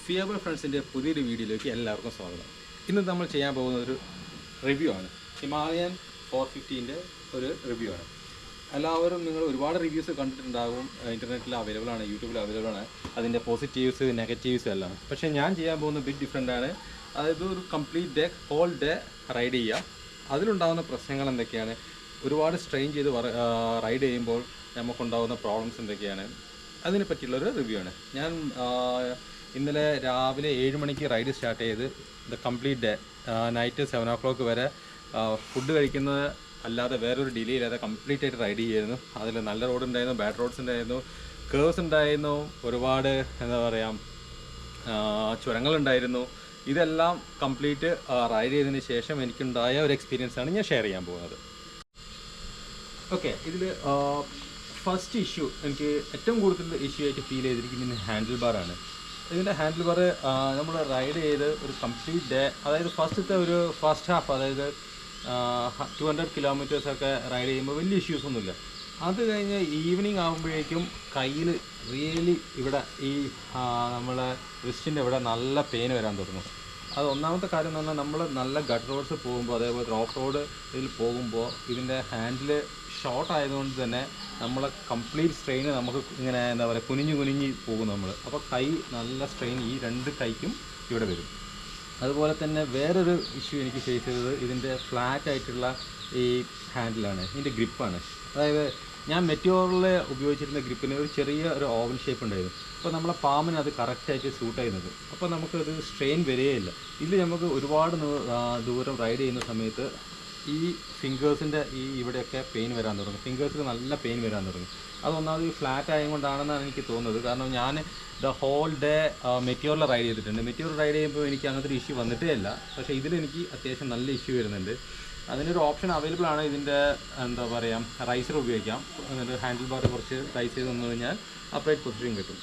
ഫിയബിൾ ഫ്രണ്ട്സിൻ്റെ പുതിയൊരു വീഡിയോയിലേക്ക് എല്ലാവർക്കും സ്വാഗതം. ഇന്ന് നമ്മൾ ചെയ്യാൻ പോകുന്ന ഒരു റിവ്യൂ ആണ്. ഹിമാലയൻ 450ൻ്റെ ഒരു റിവ്യൂ ആണ്. എല്ലാവരും നിങ്ങൾ ഒരുപാട് റിവ്യൂസ് കണ്ടിട്ടുണ്ടാകും, ഇൻ്റർനെറ്റിൽ അവൈലബിൾ ആണ്, യൂട്യൂബിൽ അവൈലബിൾ ആണ്, അതിൻ്റെ പോസിറ്റീവ്സ് നെഗറ്റീവ്സ് എല്ലാം. പക്ഷേ ഞാൻ ചെയ്യാൻ പോകുന്ന ബിഗ് ഡിഫറെൻ്റ് ആണ്. അതായത് ഒരു complete day whole day ride ചെയ്യുക. അതിലുണ്ടാകുന്ന പ്രശ്നങ്ങൾ എന്തൊക്കെയാണ്, ഒരുപാട് സ്ട്രെയിൻ ചെയ്ത് റൈഡ് ചെയ്യുമ്പോൾ നമുക്കുണ്ടാകുന്ന പ്രോബ്ലംസ് എന്തൊക്കെയാണ്, അതിനെ പറ്റിയുള്ളൊരു റിവ്യൂ ആണ്. ഞാൻ ഇന്നലെ രാവിലെ 7 മണിക്ക് റൈഡ് സ്റ്റാർട്ട് ചെയ്ത് the complete day night 7 o'clock വരെ ഫുഡ് കഴിക്കുന്നത് അല്ലാതെ വേറൊരു ഡിലേ ഇല്ലാതെ കംപ്ലീറ്റ് ആയിട്ട് റൈഡ് ചെയ്യായിരുന്നു. അതിൽ നല്ല റോഡ് ഉണ്ടായിരുന്നു, ബാഡ് റോഡ്സ് ഉണ്ടായിരുന്നു, കേർവ്സ് ഉണ്ടായിരുന്നു, ഒരുപാട് എന്താ പറയുക ചുരങ്ങളുണ്ടായിരുന്നു. ഇതെല്ലാം കംപ്ലീറ്റ് റൈഡ് ചെയ്തതിന് ശേഷം എനിക്കുണ്ടായ ഒരു എക്സ്പീരിയൻസ് ആണ് ഞാൻ ഷെയർ ചെയ്യാൻ പോകുന്നത്. ഓക്കെ, ഇതിൽ ഫസ്റ്റ് ഇഷ്യൂ, എനിക്ക് ഏറ്റവും കൂടുതൽ ഇഷ്യൂ ആയിട്ട് ഫീൽ ചെയ്തിരിക്കുന്നത് ഹാൻഡിൽ ബാറാണ്. ഇതിൻ്റെ ഹാൻഡിൽ ബാർ നമ്മൾ റൈഡ് ചെയ്ത് ഒരു കംപ്ലീറ്റ് ഡേ, അതായത് ഫസ്റ്റ് ഹാഫ്, അതായത് 200 kilometers ഒക്കെ റൈഡ് ചെയ്യുമ്പോൾ വലിയ ഇഷ്യൂസ് ഒന്നുമില്ല. അത് കഴിഞ്ഞ് ഈവനിങ് ആകുമ്പോഴേക്കും കയ്യിൽ റിയലി ഇവിടെ ഈ നമ്മളെ റിസ്റ്റിൻ്റെ ഇവിടെ നല്ല പെയിൻ വരാൻ തുടങ്ങും. അത് ഒന്നാമത്തെ കാര്യം എന്ന് പറഞ്ഞാൽ നമ്മൾ നല്ല ഗട്ട് റോഡ്സ് പോകുമ്പോൾ, അതേപോലെ ഓഫ് റോഡ് ഇതിൽ പോകുമ്പോൾ ഇതിൻ്റെ ഹാൻഡിൽ ഷോർട്ട് ആയതുകൊണ്ട് തന്നെ നമ്മളെ കംപ്ലീറ്റ് സ്ട്രെയിൻ നമുക്ക് ഇങ്ങനെ എന്താ പറയുക കുനിഞ്ഞ് പോകും നമ്മൾ. അപ്പോൾ കൈ നല്ല സ്ട്രെയിൻ ഈ രണ്ട് കൈക്കും ഇവിടെ വരും. അതുപോലെ തന്നെ വേറൊരു ഇഷ്യൂ എനിക്ക് ഫേസ് ചെയ്തത് ഇതിൻ്റെ ഫ്ലാറ്റ് ആയിട്ടുള്ള ഈ ഹാൻഡിലാണ്, ഇതിൻ്റെ ഗ്രിപ്പാണ്. അതായത് ഞാൻ മെറ്റീരിയലിൽ ഉപയോഗിച്ചിരുന്ന ഗ്രിപ്പിന് ഒരു ചെറിയ ഒരു ഓവൽ ഷേപ്പ് ഉണ്ടായിരുന്നു. അപ്പോൾ നമ്മളെ പാമ്പിന് അത് കറക്റ്റായിട്ട് സൂട്ട് ചെയ്യുന്നത്, അപ്പോൾ നമുക്കത് സ്ട്രെയിൻ വരികയില്ല. ഇതിൽ നമുക്ക് ഒരുപാട് ദൂരം റൈഡ് ചെയ്യുന്ന സമയത്ത് ഈ ഫിംഗേഴ്സിൻ്റെ ഇവിടെയൊക്കെ പെയിൻ വരാൻ തുടങ്ങും, ഫിംഗേഴ്സിൽ നല്ല പെയിൻ വരാൻ തുടങ്ങും. അതൊന്നാമത് ഈ ഫ്ലാറ്റ് ആയതുകൊണ്ടാണെന്നാണ് എനിക്ക് തോന്നുന്നത്. കാരണം ഞാൻ the whole day material ride ചെയ്തിട്ടുണ്ട്. മെറ്റീരിയൽ റൈഡ് ചെയ്യുമ്പോൾ എനിക്ക് അങ്ങനത്തെ ഒരു ഇഷ്യൂ വന്നിട്ടേ ഇല്ല. പക്ഷേ ഇതിലെനിക്ക് അത്യാവശ്യം നല്ല ഇഷ്യൂ വരുന്നുണ്ട്. അതിനൊരു ഓപ്ഷൻ അവൈലബിൾ ആണ്. ഇതിൻ്റെ എന്താ പറയുക റൈസർ ഉപയോഗിക്കാം. എന്നിട്ട് ഹാൻഡിൽ ബാർ കുറച്ച് റൈസ് ചെയ്ത് വന്നു കഴിഞ്ഞാൽ അപ്രൈറ്റ് പൊസിഷൻ കിട്ടും.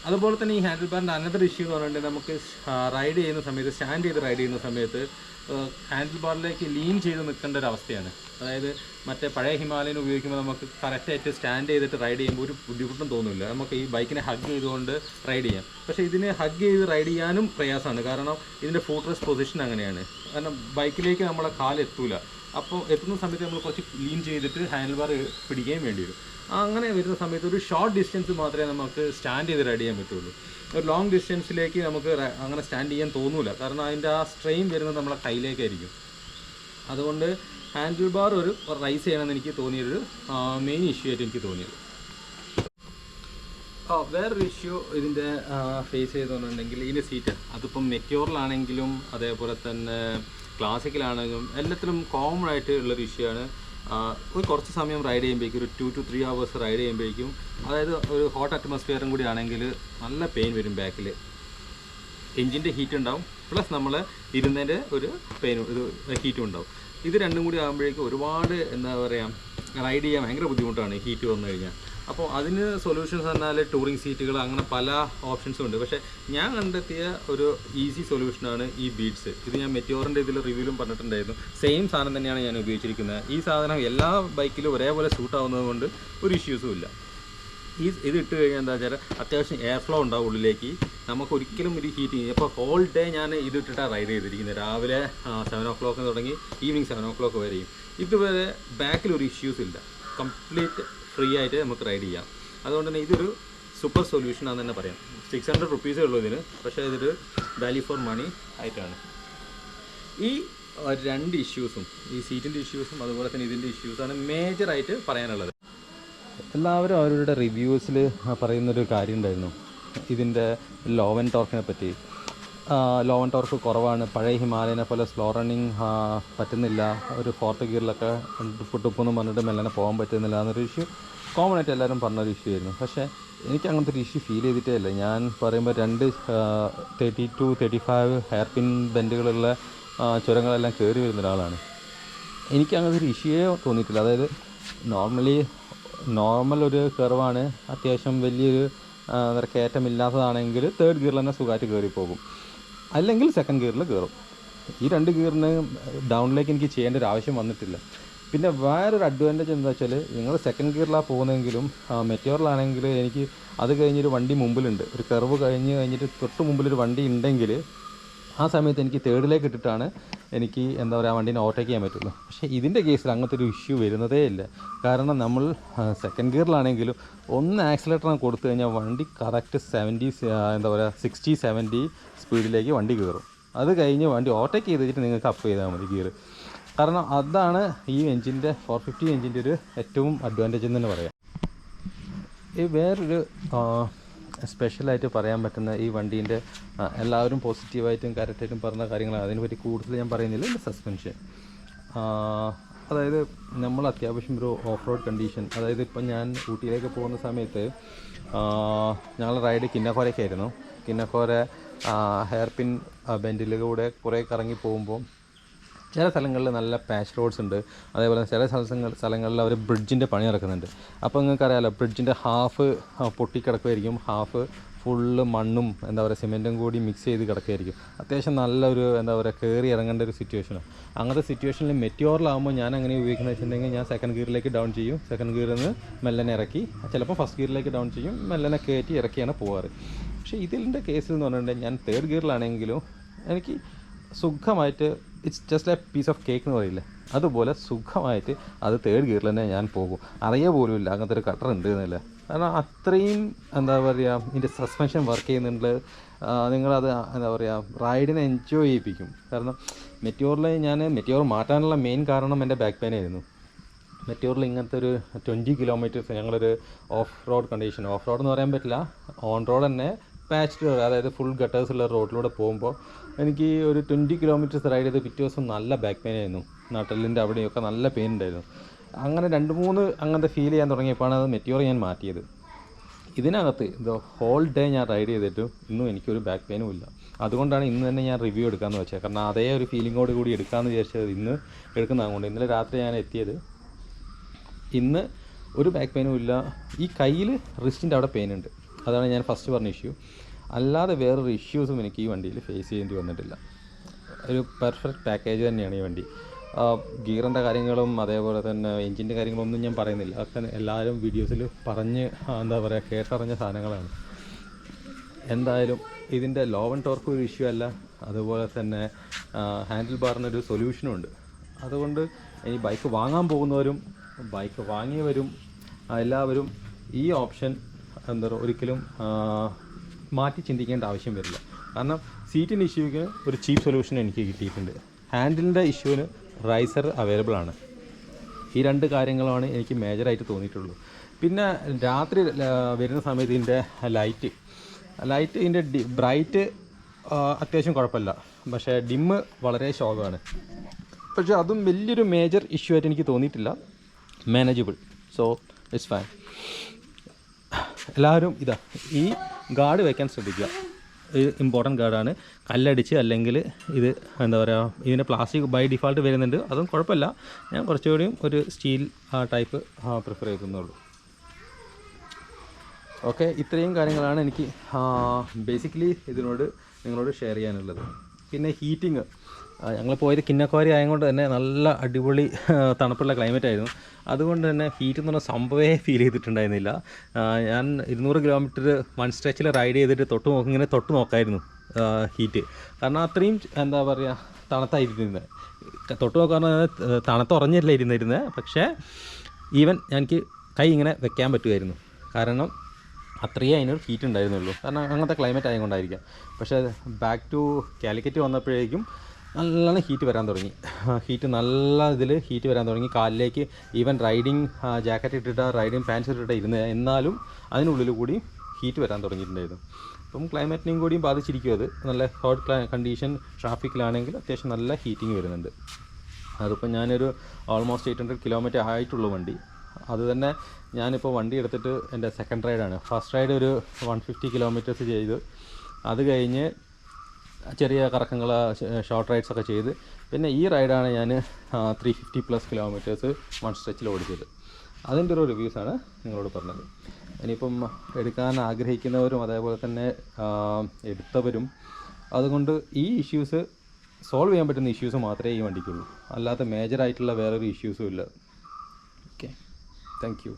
അതുപോലെ തന്നെ ഈ ഹാൻഡിൽ ബാറിൻ്റെ അനദർ ഇഷ്യൂ എന്ന് പറഞ്ഞിട്ടുണ്ടെങ്കിൽ നമുക്ക് റൈഡ് ചെയ്യുന്ന സമയത്ത്, സ്റ്റാൻഡ് ചെയ്ത് റൈഡ് ചെയ്യുന്ന സമയത്ത് ഹാൻഡിൽ ബാറിലേക്ക് ലീൻ ചെയ്ത് നിൽക്കേണ്ട ഒരു അവസ്ഥയാണ്. അതായത് മറ്റേ പഴയ ഹിമാലയൻ ഉപയോഗിക്കുമ്പോൾ നമുക്ക് കറക്റ്റായിട്ട് സ്റ്റാൻഡ് ചെയ്തിട്ട് റൈഡ് ചെയ്യുമ്പോൾ ഒരു ബുദ്ധിമുട്ടും തോന്നില്ല. നമുക്ക് ഈ ബൈക്കിനെ ഹഗ് ചെയ്തുകൊണ്ട് റൈഡ് ചെയ്യാം. പക്ഷേ ഇതിനെ ഹഗ് ചെയ്ത് റൈഡ് ചെയ്യാനും പ്രയാസമാണ്. കാരണം ഇതിൻ്റെ ഫുട്ട് റെസ്റ്റ് പൊസിഷൻ അങ്ങനെയാണ്. കാരണം ബൈക്കിലേക്ക് നമ്മളെ കാലെത്തൂല. അപ്പോൾ എത്തുന്ന സമയത്ത് നമ്മൾ കുറച്ച് ലീൻ ചെയ്തിട്ട് ഹാൻഡിൽ ബാർ പിടിക്കുകയും വേണ്ടി വരും. അങ്ങനെ വരുന്ന സമയത്ത് ഒരു ഷോർട്ട് ഡിസ്റ്റൻസ് മാത്രമേ നമുക്ക് സ്റ്റാൻഡ് ചെയ്ത് റൈഡ് ചെയ്യാൻ പറ്റുള്ളൂ. ഒരു ലോങ് ഡിസ്റ്റൻസിലേക്ക് നമുക്ക് അങ്ങനെ സ്റ്റാൻഡ് ചെയ്യാൻ തോന്നില്ല. കാരണം അതിൻ്റെ ആ സ്ട്രെയിൻ വരുന്നത് നമ്മളെ കയ്യിലേക്കായിരിക്കും. അതുകൊണ്ട് ഹാൻഡിൽ ബാർ ഒരു റൈസ് ചെയ്യണമെന്ന് എനിക്ക് തോന്നിയൊരു മെയിൻ ഇഷ്യൂ ആയിട്ട് എനിക്ക് തോന്നിയത്. വേറൊരു ഇഷ്യൂ ഇതിൻ്റെ ഫേസ് ചെയ്തുകൊണ്ടുണ്ടെങ്കിൽ ഇതിൻ്റെ സീറ്റ്, അതിപ്പം മെറ്റീരിയലാണെങ്കിലും അതേപോലെ തന്നെ ക്ലാസിക്കലാണെങ്കിലും എല്ലാത്തിലും കോമൺ ആയിട്ട് ഉള്ളൊരു ഇഷ്യൂ ആണ്. ഒരു കുറച്ച് സമയം റൈഡ് ചെയ്യുമ്പോഴേക്കും, ഒരു 2 to 3 hours റൈഡ് ചെയ്യുമ്പോഴേക്കും, അതായത് ഒരു ഹോട്ട് അറ്റ്മോസ്ഫിയറും കൂടി ആണെങ്കിൽ നല്ല പെയിൻ വരും ബാക്കിൽ. എഞ്ചിൻ്റെ ഹീറ്റ് ഉണ്ടാവും, പ്ലസ് നമ്മൾ ഇരുന്നതിൻ്റെ ഒരു പെയിനും ഇത് ഹീറ്റും ഉണ്ടാവും. ഇത് രണ്ടും കൂടി ആകുമ്പോഴേക്കും ഒരുപാട് എന്താ പറയുക റൈഡ് ചെയ്യാൻ ഭയങ്കര ബുദ്ധിമുട്ടാണ് ഹീറ്റ് വന്നു കഴിഞ്ഞാൽ. അപ്പോൾ അതിന് സൊല്യൂഷൻസ് പറഞ്ഞാൽ ടൂറിങ് സീറ്റുകൾ, അങ്ങനെ പല ഓപ്ഷൻസും ഉണ്ട്. പക്ഷേ ഞാൻ കണ്ടെത്തിയ ഒരു ഈസി സൊല്യൂഷനാണ് ഈ ബീഡ്സ്. ഇത് ഞാൻ മെറ്റീരിയലിൻ്റെ ഇതിൽ റിവ്യൂലും പറഞ്ഞിട്ടുണ്ടായിരുന്നു. സെയിം സാധനം തന്നെയാണ് ഞാൻ ഉപയോഗിച്ചിരിക്കുന്നത്. ഈ സാധനം എല്ലാ ബൈക്കിലും ഒരേപോലെ സൂട്ട് ആവുന്നത് കൊണ്ട് ഒരു ഇഷ്യൂസും ഇല്ല. ഇത് ഇട്ട് കഴിഞ്ഞാൽ എന്താ വെച്ചാൽ അത്യാവശ്യം എയർ ഫ്ലോ ഉണ്ടാവും ഉള്ളിലേക്ക്. നമുക്ക് ഒരിക്കലും ഒരു ഹീറ്റിങ്, ഇപ്പോൾ ഹോൾ ഡേ ഞാൻ ഇത് ഇട്ടിട്ടാണ് റൈഡ് ചെയ്തിരിക്കുന്നത്. രാവിലെ 7 o'clock തുടങ്ങി ഈവനിങ് 7 o'clock വരെയും. ഇതുവരെ ബാക്കിലൊരു ഇഷ്യൂസ് ഇല്ല. കംപ്ലീറ്റ് ഫ്രീ ആയിട്ട് നമുക്ക് റൈഡ് ചെയ്യാം. അതുകൊണ്ട് തന്നെ ഇതൊരു സൂപ്പർ സൊല്യൂഷൻ ആണെന്ന് തന്നെ പറയാം. 600 rupees ഉള്ളൂ ഇതിന്, പക്ഷേ ഇതൊരു വാല്യൂ ഫോർ മണി ആയിട്ടാണ്. ഈ രണ്ട് ഇഷ്യൂസും, ഈ സീറ്റിൻ്റെ ഇഷ്യൂസും അതുപോലെ തന്നെ ഇതിൻ്റെ ഇഷ്യൂസാണ് മേജറായിട്ട് പറയാനുള്ളത്. എല്ലാവരും അവരുടെ റിവ്യൂസിൽ പറയുന്നൊരു കാര്യം ഉണ്ടായിരുന്നു ഇതിൻ്റെ ലോ ആൻഡ് ടോർക്കിനെ പറ്റി. ലോ ആൻഡ് ടോർക്ക് കുറവാണ്, പഴയ ഹിമാലയനെ പോലെ സ്ലോ റണ്ണിങ് പറ്റുന്നില്ല, ഒരു 4th ഗിയറിലൊക്കെ ടുപ്പൊന്നും പറഞ്ഞിട്ട് മെല്ലനെ പോകാൻ പറ്റുന്നില്ല എന്നൊരു ഇഷ്യൂ കോമൺ ആയിട്ട് എല്ലാവരും പറഞ്ഞൊരു ഇഷ്യൂ ആയിരുന്നു. പക്ഷേ എനിക്ക് അങ്ങനത്തെ ഒരു ഇഷ്യൂ ഫീൽ ചെയ്തിട്ടേ ഇല്ല. ഞാൻ പറയുമ്പോൾ 30 to 35 ഹെയർ പിൻ ബെൻഡുകളുള്ള ചുരങ്ങളെല്ലാം കയറി വരുന്ന ഒരാളാണ്. എനിക്ക് അങ്ങനത്തെ ഒരു ഇഷ്യൂവേ തോന്നിയിട്ടില്ല. അതായത് നോർമൽ ഒരു കർവാണ്, അത്യാവശ്യം വലിയൊരു കയറ്റമില്ലാത്തതാണെങ്കിൽ 3rd ഗിയറിൽ തന്നെ സുഖമായിട്ട് കയറി പോകും, അല്ലെങ്കിൽ 2nd ഗിയറിൽ കയറും. ഈ 2 ഗിയറിന് ഡൗണിലേക്ക് എനിക്ക് ചെയ്യേണ്ട ഒരു ആവശ്യം വന്നിട്ടില്ല. പിന്നെ വേറൊരു അഡ്വാൻറ്റേജ് എന്താ വെച്ചാൽ നിങ്ങൾ സെക്കൻഡ് ഗിയറിലാണ് പോകുന്നതെങ്കിലും മെറ്റിയോറിലാണെങ്കിൽ എനിക്ക് അത് കഴിഞ്ഞൊരു വണ്ടി മുമ്പിലുണ്ട്, ഒരു കർവ് കഴിഞ്ഞിട്ട് തൊട്ട് മുമ്പിലൊരു വണ്ടി ഉണ്ടെങ്കിൽ ആ സമയത്ത് എനിക്ക് തേർഡിലേക്ക് ഇട്ടിട്ടാണ് എനിക്ക് എന്താ പറയുക ആ വണ്ടീനെ ഓവർടേക്ക് ചെയ്യാൻ പറ്റുള്ളൂ. പക്ഷേ ഇതിൻ്റെ കേസിൽ അങ്ങനത്തെ ഒരു ഇഷ്യൂ വരുന്നതേ ഇല്ല. കാരണം നമ്മൾ സെക്കൻഡ് ഗിയറിലാണെങ്കിലും ഒന്ന് ആക്സിലേറ്റർ കൊടുത്തു കഴിഞ്ഞാൽ വണ്ടി കറക്റ്റ് 70 എന്താ പറയുക 60-70 സ്പീഡിലേക്ക് വണ്ടി കയറും. അത് കഴിഞ്ഞ് വണ്ടി ഓവർടേക്ക് ചെയ്തിട്ട് നിങ്ങൾക്ക് അപ്പ് ചെയ്താൽ മതി ഗിയർ. കാരണം അതാണ് ഈ എഞ്ചിൻ്റെ 450 എഞ്ചിൻ്റെ ഒരു ഏറ്റവും അഡ്വാൻറ്റേജ് എന്ന് തന്നെ പറയാം. ഈ വേറൊരു സ്പെഷ്യലായിട്ട് പറയാൻ പറ്റുന്ന ഈ വണ്ടീൻ്റെ എല്ലാവരും പോസിറ്റീവായിട്ടും കറക്റ്റായിട്ടും പറഞ്ഞ കാര്യങ്ങളാണ്, അതിനെപ്പറ്റി കൂടുതൽ ഞാൻ പറയുന്നില്ല. സസ്പെൻഷൻ, അതായത് നമ്മൾ അത്യാവശ്യം ഒരു ഓഫ് റോഡ് കണ്ടീഷൻ, അതായത് ഇപ്പം ഞാൻ ഊട്ടിയിലേക്ക് പോകുന്ന സമയത്ത് ഞങ്ങൾ റൈഡ് കിന്നക്കോരയ്ക്കായിരുന്നു. കിന്നക്കോര ഹെയർ പിൻ ബെൻഡിലൂടെ കുറേ കറങ്ങി പോകുമ്പോൾ ചില സ്ഥലങ്ങളിൽ നല്ല പാച്ച് റോഡ്സ് ഉണ്ട്, അതേപോലെ ചില സ്ഥലങ്ങളിൽ അവർ ബ്രിഡ്ജിൻ്റെ പണി നടക്കുന്നുണ്ട്. അപ്പോൾ നിങ്ങൾക്കറിയാമല്ലോ, ബ്രിഡ്ജിൻ്റെ ഹാഫ് പൊട്ടിക്കിടക്കുമായിരിക്കും, ഹാഫ് ഫുള്ള് മണ്ണും എന്താ പറയുക സിമെൻറ്റും കൂടി മിക്സ് ചെയ്ത് കിടക്കുമായിരിക്കും. അത്യാവശ്യം നല്ലൊരു എന്താ പറയുക കയറി ഇറങ്ങേണ്ട ഒരു സിറ്റുവേഷനാണ്. അങ്ങനത്തെ സിറ്റുവേഷനിൽ മെറ്റിയോറിലാകുമ്പോൾ ഞാൻ അങ്ങനെ ഉപയോഗിക്കുന്നത് വെച്ചിട്ടുണ്ടെങ്കിൽ ഞാൻ സെക്കൻഡ് ഗിയറിലേക്ക് ഡൗൺ ചെയ്യും, സെക്കൻഡ് ഗിയറിൽ നിന്ന് മെല്ലനെ ഇറക്കി, ചിലപ്പോൾ ഫസ്റ്റ് ഗിയറിലേക്ക് ഡൗൺ ചെയ്യും, മെല്ലനെ കയറ്റി ഇറക്കിയാണ് പോകാറ്. പക്ഷേ ഇതിൻ്റെ കേസിൽ എന്ന് പറഞ്ഞിട്ടുണ്ടെങ്കിൽ ഞാൻ തേർഡ് ഗിയറിലാണെങ്കിലും എനിക്ക് സുഖമായിട്ട് it's just a piece of cake എന്ന് പറയില്ലേ, അതുപോലെ സുഖമായിട്ട് അത് തേർഡ് ഗിയറിൽ തന്നെ ഞാൻ പോകും. അറിയ പോലുമില്ല അങ്ങനത്തെ ഒരു കട്ടർ ഉണ്ട് എന്നല്ല. കാരണം അത്രയും എന്താ പറയുക ഇതിൻ്റെ സസ്പെൻഷൻ വർക്ക് ചെയ്യുന്നുണ്ട്. നിങ്ങളത് എന്താ പറയുക റൈഡിനെ എൻജോയ് ചെയ്യിപ്പിക്കും. കാരണം മെറ്റിയോർ മാറ്റാനുള്ള മെയിൻ കാരണം എൻ്റെ ബാക്ക് പെയിൻ ആയിരുന്നു. മെറ്റിയോറിൽ ഇങ്ങനത്തെ ഒരു 20 കിലോമീറ്റേഴ്സ് ഞങ്ങളൊരു off road condition, off road എന്ന് പറയാൻ പറ്റില്ല, ഓൺ റോഡ് തന്നെ പാച്ച്ഡ്, അതായത് ഫുൾ ഗട്ടേഴ്സുള്ള റോഡിലൂടെ പോകുമ്പോൾ എനിക്ക് ഒരു 20 കിലോമീറ്റേഴ്സ് റൈഡ് ചെയ്ത് പിറ്റേ ദിവസം നല്ല ബാക്ക് പെയിൻ ആയിരുന്നു, നട്ടലിൻ്റെ അവിടെയൊക്കെ നല്ല പെയിൻ ഉണ്ടായിരുന്നു. അങ്ങനെ 2-3 അങ്ങനത്തെ ഫീൽ ചെയ്യാൻ തുടങ്ങിയപ്പോഴാണ് അത് മെറ്റിയോർ ഞാൻ മാറ്റിയത്. ഇതിനകത്ത് ഹോൾ ഡേ ഞാൻ റൈഡ് ചെയ്തിട്ടും ഇന്നും എനിക്കൊരു ബാക്ക് പെയിനും ഇല്ല. അതുകൊണ്ടാണ് ഇന്ന് തന്നെ ഞാൻ റിവ്യൂ എടുക്കാമെന്ന് വെച്ചത്. കാരണം അതേ ഒരു ഫീലിങ്ങോട് കൂടി എടുക്കാമെന്ന് വിചാരിച്ചത് ഇന്ന് എടുക്കുന്നതുകൊണ്ട്. ഇന്നലെ രാത്രി ഞാൻ എത്തിയത്, ഇന്ന് ഒരു ബാക്ക് പെയിനും ഇല്ല. ഈ കയ്യിൽ റിസ്റ്റിൻ്റെ അവിടെ പെയിൻ ഉണ്ട്, അതാണ് ഞാൻ ഫസ്റ്റ് പറഞ്ഞ ഇഷ്യൂ. അല്ലാതെ വേറൊരു ഇഷ്യൂസും എനിക്ക് ഈ വണ്ടിയിൽ ഫേസ് ചെയ്യേണ്ടി വന്നിട്ടില്ല. ഒരു പെർഫെക്റ്റ് പാക്കേജ് തന്നെയാണ് ഈ വണ്ടി. ഗിയറിൻ്റെ കാര്യങ്ങളും അതേപോലെ തന്നെ എൻജിൻ്റെ കാര്യങ്ങളൊന്നും ഞാൻ പറയുന്നില്ല, അതൊക്കെ എല്ലാവരും വീഡിയോസിൽ പറഞ്ഞ് എന്താ പറയുക കേട്ടറിഞ്ഞ സാധനങ്ങളാണ്. എന്തായാലും ഇതിൻ്റെ ലോ ആൻഡ് ടോർക്ക് ഒരു ഇഷ്യൂ അല്ല, അതുപോലെ തന്നെ ഹാൻഡിൽ ബാറിനൊരു സൊല്യൂഷനും ഉണ്ട്. അതുകൊണ്ട് ഇനി ബൈക്ക് വാങ്ങാൻ പോകുന്നവരും ബൈക്ക് വാങ്ങിയവരും എല്ലാവരും ഈ ഓപ്ഷൻ എന്താ പറയുക ഒരിക്കലും മാറ്റി ചിന്തിക്കേണ്ട ആവശ്യം വരില്ല. കാരണം സീറ്റിൻ്റെ ഇഷ്യൂവിന് ഒരു ചീപ്പ് സൊല്യൂഷൻ എനിക്ക് കിട്ടിയിട്ടുണ്ട്, ഹാൻഡിലിൻ്റെ ഇഷ്യൂവിന് റൈസർ അവൈലബിൾ ആണ്. ഈ 2 കാര്യങ്ങളാണ് എനിക്ക് മേജറായിട്ട് തോന്നിയിട്ടുള്ളൂ. പിന്നെ രാത്രി വരുന്ന സമയത്ത് ഇതിൻ്റെ ലൈറ്റ് ഇതിൻ്റെ ബ്രൈറ്റ് അത്യാവശ്യം കുഴപ്പമില്ല, പക്ഷേ ഡിമ്മ് വളരെ ശോകമാണ്. പക്ഷേ അതും വലിയൊരു മേജർ ഇഷ്യൂ ആയിട്ട് എനിക്ക് തോന്നിയിട്ടില്ല, മാനേജബിൾ. So it's fine. എല്ലാവരും ഈ ഗാർഡ് വയ്ക്കാൻ ശ്രദ്ധിക്കുക, ഇത് ഇമ്പോർട്ടൻറ്റ് ഗാർഡാണ്. കല്ലടിച്ച് അല്ലെങ്കിൽ ഇത് എന്താ പറയുക ഇതിൻ്റെ പ്ലാസ്റ്റിക് ബൈ ഡിഫാൾട്ട് വരുന്നുണ്ട്, അതും കുഴപ്പമില്ല. ഞാൻ കുറച്ചുകൂടിയും ഒരു സ്റ്റീൽ ടൈപ്പ് പ്രിഫർ ചെയ്യുന്നുള്ളൂ. ഓക്കെ, ഇത്രയും കാര്യങ്ങളാണ് എനിക്ക് ബേസിക്കലി നിങ്ങളോട് ഷെയർ ചെയ്യാനുള്ളത്. പിന്നെ ഹീറ്റിങ്, ഞങ്ങൾ പോയത് കിന്നക്കോര ആയതുകൊണ്ട് തന്നെ നല്ല അടിപൊളി തണുപ്പുള്ള ക്ലൈമറ്റ് ആയിരുന്നു. അതുകൊണ്ട് തന്നെ ഹീറ്റ് എന്ന് പറഞ്ഞ സംഭവമേ ഫീൽ ചെയ്തിട്ടുണ്ടായിരുന്നില്ല. ഞാൻ 200 കിലോമീറ്റർ വൺ സ്ട്രെച്ചിൽ റൈഡ് ചെയ്തിട്ട് ഇങ്ങനെ തൊട്ട് നോക്കായിരുന്നു ഹീറ്റ്. കാരണം അത്രയും എന്താ പറയുക തണുത്തായിരുന്നത്. തൊട്ട് നോക്കാന്ന് പറഞ്ഞാൽ തണുത്തുറഞ്ഞല്ല ഇരുന്നിരുന്നത്, പക്ഷേ ഈവൻ എനിക്ക് കൈ ഇങ്ങനെ വെക്കാൻ പറ്റുമായിരുന്നു. കാരണം അത്രയേ അതിനൊരു ഹീറ്റ് ഉണ്ടായിരുന്നുള്ളൂ. കാരണം അങ്ങനത്തെ ക്ലൈമറ്റ് ആയതുകൊണ്ടായിരിക്കാം. പക്ഷേ ബാക്ക് ടു കാലിക്കറ്റ് വന്നപ്പോഴേക്കും നല്ലോണം ഹീറ്റ് വരാൻ തുടങ്ങി. ഹീറ്റ് വരാൻ തുടങ്ങി. കാലിലേക്ക് ഈവൻ റൈഡിങ് ജാക്കറ്റ് ഇട്ടിട്ട് റൈഡിങ് പാൻസ് ഇട്ടിട്ട് ഇരുന്നത്, എന്നാലും അതിനുള്ളിൽ കൂടി ഹീറ്റ് വരാൻ തുടങ്ങിയിട്ടുണ്ടായിരുന്നു. അപ്പം ക്ലൈമറ്റിനെയും കൂടിയും ബാധിച്ചിരിക്കും അത്. നല്ല ഹോട്ട് കണ്ടീഷൻ ട്രാഫിക്കിലാണെങ്കിൽ അത്യാവശ്യം നല്ല ഹീറ്റിംഗ് വരുന്നുണ്ട്. അതിപ്പോൾ ഞാനൊരു ഓൾമോസ്റ്റ് 800 കിലോമീറ്റർ ആയിട്ടുള്ളൂ വണ്ടി. അത് തന്നെ ഞാനിപ്പോൾ വണ്ടി എടുത്തിട്ട് എൻ്റെ സെക്കൻഡ് റൈഡാണ്. ഫസ്റ്റ് റൈഡ് ഒരു 150 കിലോമീറ്റേഴ്സ് ചെയ്തു, അത് കഴിഞ്ഞ് ചെറിയ കറക്കങ്ങൾ ഷോർട്ട് റൈഡ്സൊക്കെ ചെയ്ത് പിന്നെ ഈ റൈഡാണ് ഞാൻ 350+ കിലോമീറ്റേഴ്സ് വൺ സ്ട്രെച്ചിൽ ഓടിച്ചത്. അതിൻ്റെ ഒരു റിവ്യൂസാണ് നിങ്ങളോട് പറഞ്ഞത്. ഇനിയിപ്പം എടുക്കാൻ ആഗ്രഹിക്കുന്നവരും അതേപോലെ തന്നെ എടുത്തവരും അതുകൊണ്ട് ഈ ഇഷ്യൂസ് സോൾവ് ചെയ്യാൻ പറ്റുന്ന ഇഷ്യൂസ് മാത്രമേ ഈ വണ്ടിക്കുള്ളൂ, അല്ലാത്ത മേജറായിട്ടുള്ള വേറൊരു ഇഷ്യൂസും ഇല്ല. Okay, thank you.